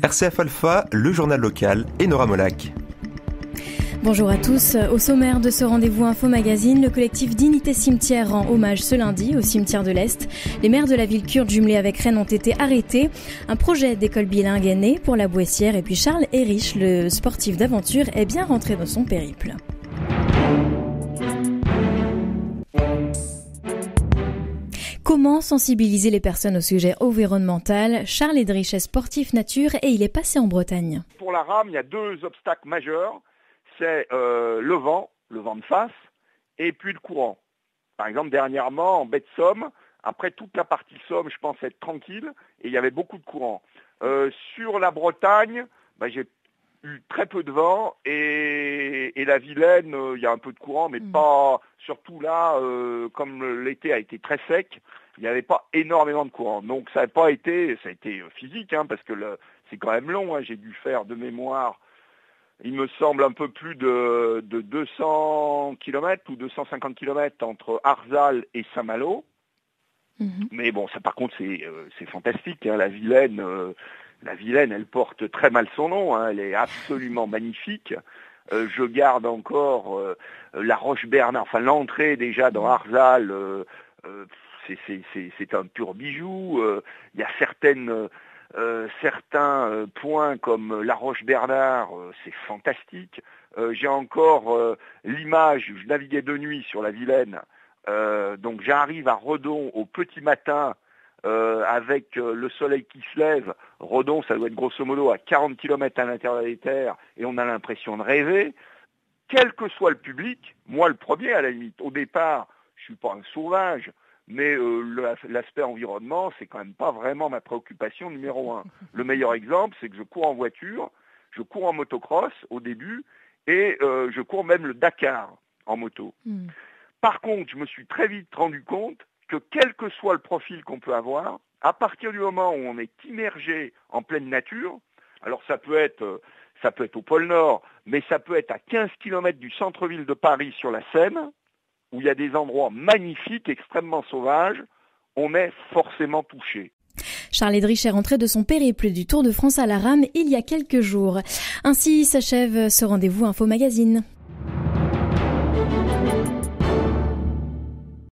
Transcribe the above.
RCF Alpha, le journal local et Nora Molac. Bonjour à tous. Au sommaire de ce rendez-vous Info Magazine, le collectif Dignité Cimetière rend hommage ce lundi au cimetière de l'Est. Les maires de la ville kurde jumelée avec Rennes ont été arrêtés. Un projet d'école bilingue est né pour la Bouessière et puis Charles Erich, le sportif d'aventure, est bien rentré dans son périple. Comment sensibiliser les personnes au sujet environnemental? Charles Erich est sportif nature et il est passé en Bretagne. Pour la rame, il y a deux obstacles majeurs. C'est le vent de face, et puis le courant. Par exemple, dernièrement, en baie de Somme, après toute la partie Somme, je pensais être tranquille, et il y avait beaucoup de courant. Sur la Bretagne, j'ai eu très peu de vent, et la Vilaine, il y a un peu de courant, mais pas, surtout là, comme l'été a été très sec, il n'y avait pas énormément de courant. Donc ça a été physique, parce que c'est quand même long, j'ai dû faire de mémoire, il me semble un peu plus de 200 km ou 250 km entre Arzal et Saint-Malo. Mais bon, ça par contre c'est fantastique. La Vilaine, elle porte très mal son nom. Elle est absolument magnifique. Je garde encore la Roche-Bernard, enfin l'entrée déjà dans Arzal. C'est un pur bijou. Il y a certains points comme la Roche-Bernard, c'est fantastique. J'ai encore l'image, je naviguais de nuit sur la Vilaine, donc j'arrive à Redon au petit matin avec le soleil qui se lève. Redon, ça doit être grosso modo à 40 km à l'intérieur des terres et on a l'impression de rêver. Quel que soit le public, moi le premier à la limite, au départ, je suis pas un sauvage, mais l'aspect environnement, c'est quand même pas vraiment ma préoccupation numéro un. Le meilleur exemple, c'est que je cours en voiture, je cours en motocross au début, et je cours même le Dakar en moto. Par contre, je me suis très vite rendu compte que quel que soit le profil qu'on peut avoir, à partir du moment où on est immergé en pleine nature, alors ça peut être au pôle Nord, mais ça peut être à 15 km du centre-ville de Paris sur la Seine, où il y a des endroits magnifiques, extrêmement sauvages, on est forcément touché. Charles Erich est rentré de son périple du Tour de France à la rame il y a quelques jours. Ainsi s'achève ce rendez-vous Info Magazine.